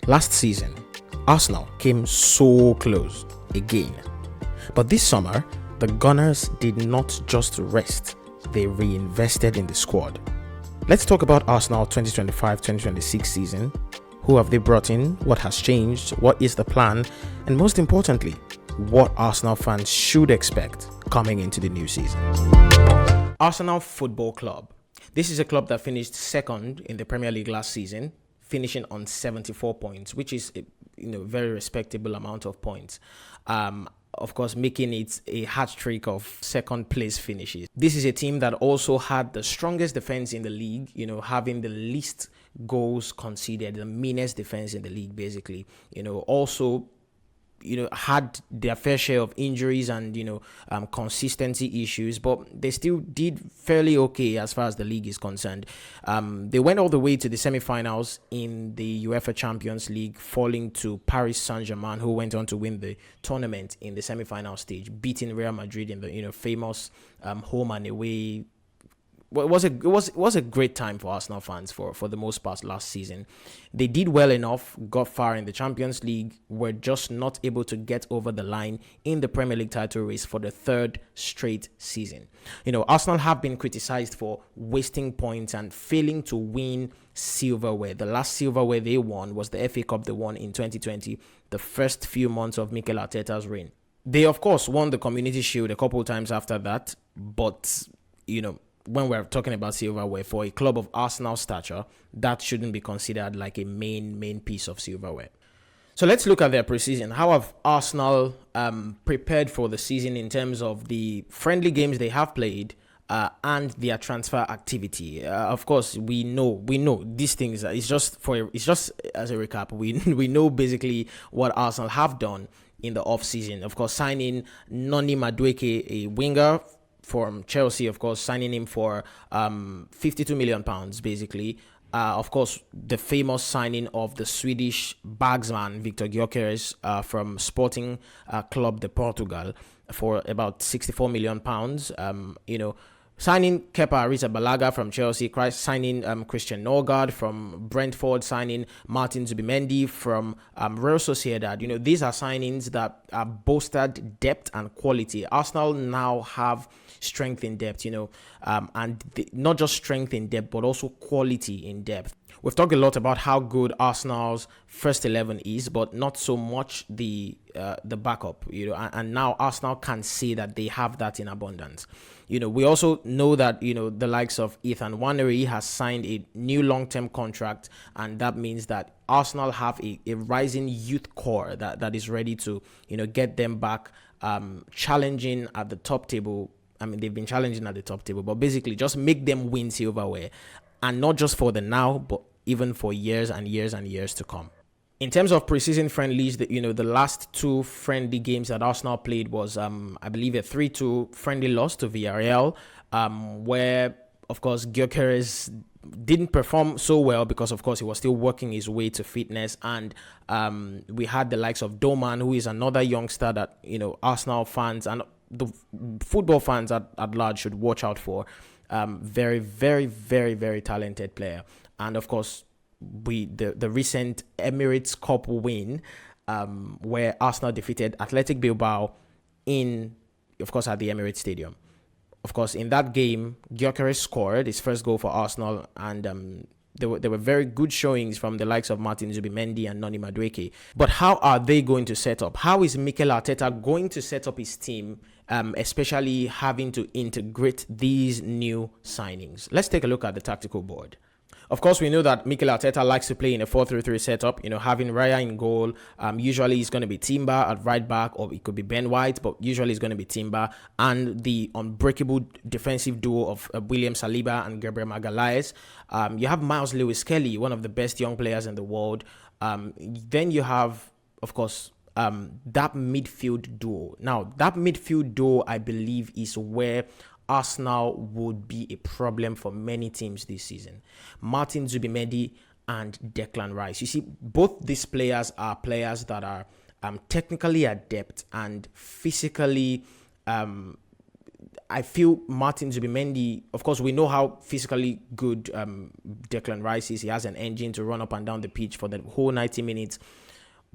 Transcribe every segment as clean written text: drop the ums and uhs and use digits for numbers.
Last season, Arsenal came so close again. But this summer, the Gunners did not just rest, they reinvested in the squad. Let's talk about Arsenal 2025-2026 season. Who have they brought in? What has changed? What is the plan? And most importantly, what Arsenal fans should expect coming into the new season. Arsenal Football Club. This is a club that finished second in the Premier League last season, finishing on 74 points, which is a very respectable amount of points. Of course, making it a hat trick of second place finishes. This is a team that also had the strongest defense in the league, having the least goals conceded, the meanest defense in the league, basically. Also, had their fair share of injuries and, consistency issues, but they still did fairly okay as far as the league is concerned. They went all the way to the semi-finals in the UEFA Champions League, falling to Paris Saint-Germain, who went on to win the tournament in the semi-final stage, beating Real Madrid in the, famous home and away. Well, it was a great time for Arsenal fans for the most part last season. They did well enough, got far in the Champions League, were just not able to get over the line in the Premier League title race for the third straight season. Arsenal have been criticized for wasting points and failing to win silverware. The last silverware they won was the FA Cup they won in 2020, the first few months of Mikel Arteta's reign. They, of course, won the Community Shield a couple times after that, but, when we're talking about silverware, for a club of Arsenal stature, that shouldn't be considered like a main piece of silverware. So let's look at their preseason. How have Arsenal prepared for the season in terms of the friendly games they have played and their transfer activity? Of course, we know these things. It's just as a recap. We know basically what Arsenal have done in the off season. Of course, signing Noni Madueke, a winger from Chelsea, of course, signing him for £52 million, basically. Of course, the famous signing of the Swedish bagsman, Victor Gyökeres, from Sporting Club de Portugal for about £64 million. Signing Kepa Arrizabalaga from Chelsea, signing Christian Norgard from Brentford, signing Martin Zubimendi from Real Sociedad. These are signings that are bolstered depth and quality. Arsenal now have strength in depth, and not just strength in depth, but also quality in depth. We've talked a lot about how good Arsenal's first 11 is, but not so much the backup, and now Arsenal can say that they have that in abundance. We also know that, the likes of Ethan Nwaneri has signed a new long-term contract, and that means that Arsenal have a rising youth core that is ready to, get them back challenging at the top table. I mean, they've been challenging at the top table, but basically just make them win silverware, and not just for the now, but even for years and years and years to come. In terms of preseason friendlies, the last two friendly games that Arsenal played was, I believe, a 3-2 friendly loss to Villarreal, where, of course, Gyökeres didn't perform so well because, of course, he was still working his way to fitness. And we had the likes of Doman, who is another youngster that, Arsenal fans and the football fans at large should watch out for. Very, very, very, very talented player. And, of course, the recent Emirates Cup win, where Arsenal defeated Athletic Bilbao at the Emirates Stadium. Of course, in that game, Gyökeres scored his first goal for Arsenal, and there were very good showings from the likes of Martin Zubimendi and Noni Madueke. But how are they going to set up? How is Mikel Arteta going to set up his team, especially having to integrate these new signings? Let's take a look at the tactical board. Of course, we know that Mikel Arteta likes to play in a 4-3-3 setup, having Raya in goal. Usually it's going to be Timber at right back, or it could be Ben White, but usually it's going to be Timber, and the unbreakable defensive duo of William Saliba and Gabriel Magalhaes. You have Miles Lewis-Kelly, one of the best young players in the world. Then you have, of course, that midfield duo. Now, that midfield duo, I believe, is where Arsenal would be a problem for many teams this season. Martin Zubimendi and Declan Rice. You see, both these players are players that are technically adept and physically I feel Martin Zubimendi, of course, we know how physically good Declan Rice is. He has an engine to run up and down the pitch for the whole 90 minutes.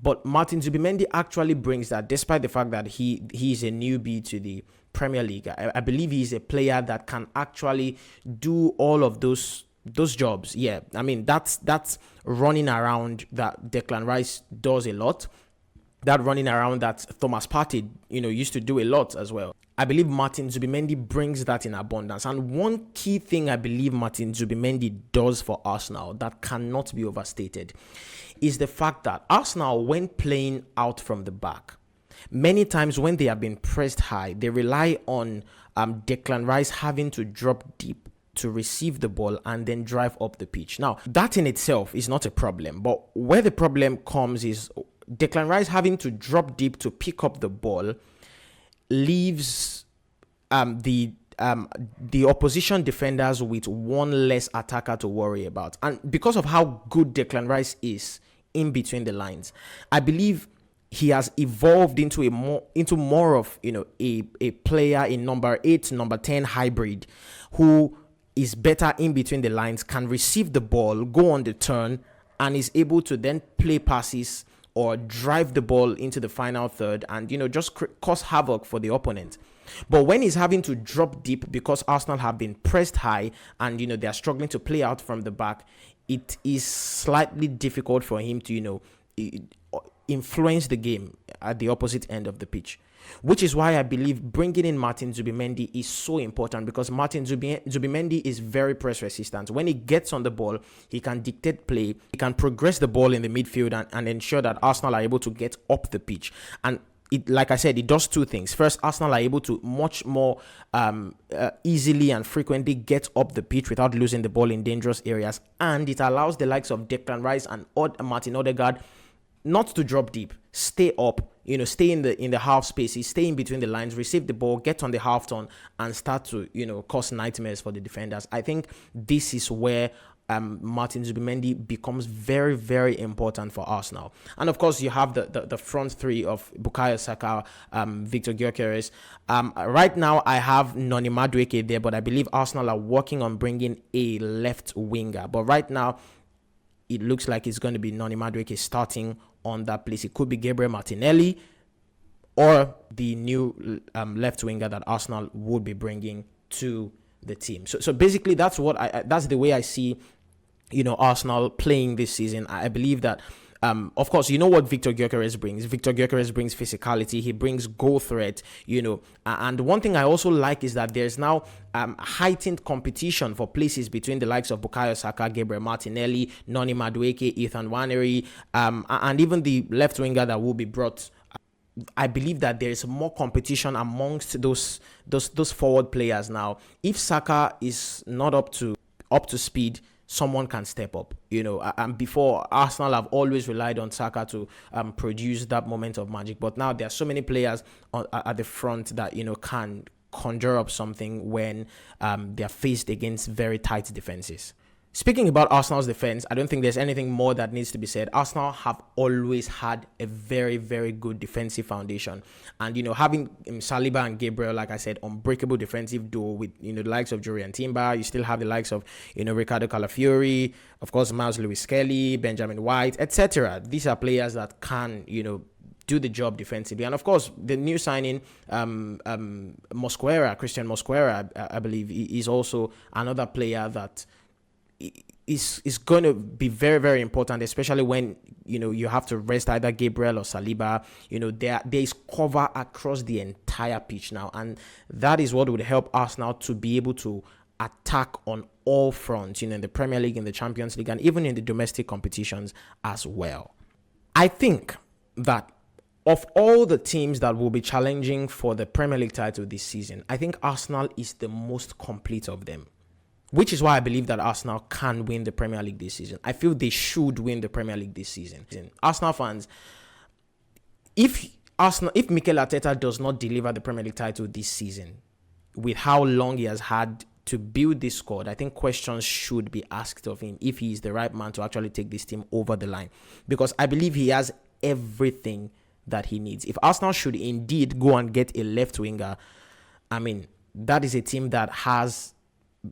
But Martin Zubimendi actually brings that, despite the fact that he is a newbie to the Premier League. I believe he's a player that can actually do all of those jobs. Yeah, I mean, that's running around that Declan Rice does a lot. That running around that Thomas Partey, used to do a lot as well. I believe Martin Zubimendi brings that in abundance. And one key thing I believe Martin Zubimendi does for Arsenal that cannot be overstated is the fact that Arsenal, when playing out from the back, many times when they have been pressed high, they rely on Declan Rice having to drop deep to receive the ball and then drive up the pitch. Now, that in itself is not a problem, but where the problem comes is Declan Rice having to drop deep to pick up the ball leaves the opposition defenders with one less attacker to worry about. And because of how good Declan Rice is in between the lines, I believe he has evolved into more of a player in number 8, number 10 hybrid who is better in between the lines, can receive the ball, go on the turn, and is able to then play passes or drive the ball into the final third and, just cause havoc for the opponent. But when he's having to drop deep because Arsenal have been pressed high and, they're struggling to play out from the back, it is slightly difficult for him to, influence the game at the opposite end of the pitch. Which is why I believe bringing in Martin Zubimendi is so important, because Martin Zubimendi is very press resistant. When he gets on the ball, he can dictate play, he can progress the ball in the midfield and ensure that Arsenal are able to get up the pitch. And like I said, it does two things. First, Arsenal are able to much more easily and frequently get up the pitch without losing the ball in dangerous areas. And it allows the likes of Declan Rice and Martin Odegaard not to drop deep, stay up, stay in the half spaces, stay in between the lines, receive the ball, get on the half turn, and start to, cause nightmares for the defenders. I think this is where Martin Zubimendi becomes very, very important for Arsenal. And of course, you have the front three of Bukayo Saka, Victor Gyökeres. Right now, I have Noni Madueke there, but I believe Arsenal are working on bringing a left winger. But right now, it looks like it's going to be Noni Madueke starting on that place. It could be Gabriel Martinelli or the new left winger that Arsenal would be bringing to the team. So basically, that's the way I see, Arsenal playing this season. I believe that, of course, what Victor Gyökeres brings. Victor Gyökeres brings physicality. He brings goal threat, And one thing I also like is that there's now heightened competition for places between the likes of Bukayo Saka, Gabriel Martinelli, Noni Madueke, Ethan Nwaneri, and even the left winger that will be brought. I believe that there is more competition amongst those forward players now. If Saka is not up to speed, someone can step up, and before, Arsenal have always relied on Saka to produce that moment of magic. But now there are so many players at the front that, can conjure up something when they're faced against very tight defenses. Speaking about Arsenal's defense, I don't think there's anything more that needs to be said. Arsenal have always had a very, very good defensive foundation. And, having Saliba and Gabriel, like I said, unbreakable defensive duo with, the likes of Jurriën Timber. You still have the likes of, Ricardo Calafiori, of course, Miles Lewis-Kelly, Benjamin White, etc. These are players that can, do the job defensively. And of course, the new signing, Christian Mosquera, I believe, is also another player that is going to be very, very important, especially when, you have to rest either Gabriel or Saliba. There is cover across the entire pitch now. And that is what would help Arsenal to be able to attack on all fronts, in the Premier League, in the Champions League, and even in the domestic competitions as well. I think that of all the teams that will be challenging for the Premier League title this season, I think Arsenal is the most complete of them. Which is why I believe that Arsenal can win the Premier League this season. I feel they should win the Premier League this season. Arsenal fans, if Mikel Arteta does not deliver the Premier League title this season, with how long he has had to build this squad, I think questions should be asked of him if he is the right man to actually take this team over the line. Because I believe he has everything that he needs. If Arsenal should indeed go and get a left winger, I mean, that is a team that has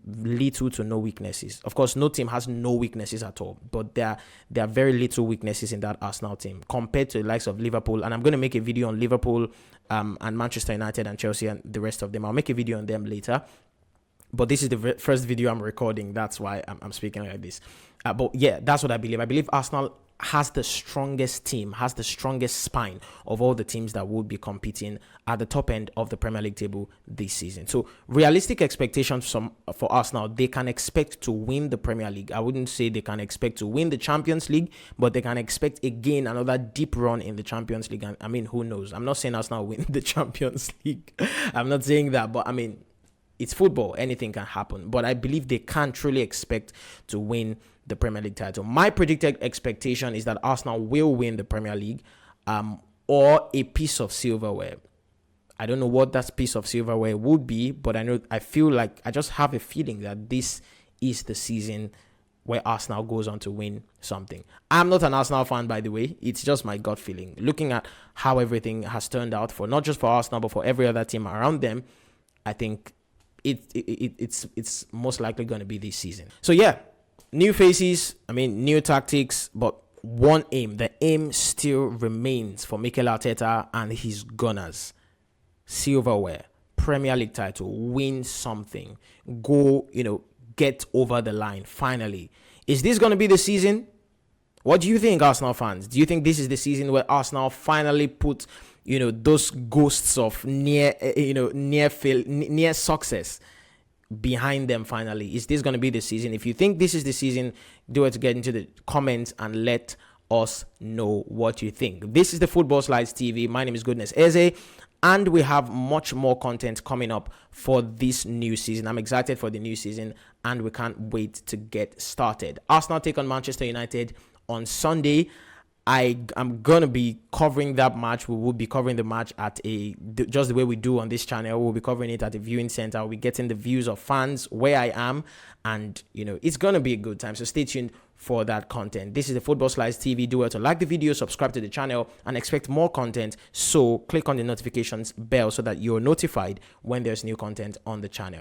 little to no weaknesses. Of course, no team has no weaknesses at all, but there are very little weaknesses in that Arsenal team compared to the likes of Liverpool. And I'm going to make a video on Liverpool and Manchester United and Chelsea and the rest of them. I'll make a video on them later. But this is the first video I'm recording. That's why I'm speaking like this. But yeah, that's what I believe. I believe Arsenal has the strongest team, has the strongest spine of all the teams that would be competing at the top end of the Premier League table this season. So realistic expectations for Arsenal, they can expect to win the Premier League. I wouldn't say they can expect to win the Champions League, but they can expect again another deep run in the Champions League. And I mean, who knows? I'm not saying Arsenal win the Champions League. I'm not saying that, but I mean, it's football. Anything can happen. But I believe they can truly expect to win the Premier League title. My predicted expectation is that Arsenal will win the Premier League or a piece of silverware. I don't know what that piece of silverware would be, but I feel like I just have a feeling that this is the season where Arsenal goes on to win something. I'm not an Arsenal fan, by the way. It's just my gut feeling. Looking at how everything has turned out for not just for Arsenal, but for every other team around them, I think it's most likely going to be this season. So yeah, new faces, new tactics, but one aim. The aim still remains for Mikel Arteta and his Gunners. Silverware, Premier League title, win something, go, get over the line finally. Is this going to be the season? What do you think, Arsenal fans? Do you think this is the season where Arsenal finally put those ghosts of near success behind them finally? Is this going to be the season? If you think this is the season, do it to get into the comments and let us know what you think. This is the Football Slides TV. My name is Goodness Eze, and we have much more content coming up for this new season. I'm excited for the new season, and we can't wait to get started. Arsenal take on Manchester United on Sunday. I'm going to be covering that match. We will be covering the match at just the way we do on this channel. We'll be covering it at the viewing center. We'll be getting the views of fans where I am. And, it's going to be a good time. So stay tuned for that content. This is the Football Slides TV. Do well to like the video, subscribe to the channel, and expect more content. So click on the notifications bell so that you're notified when there's new content on the channel.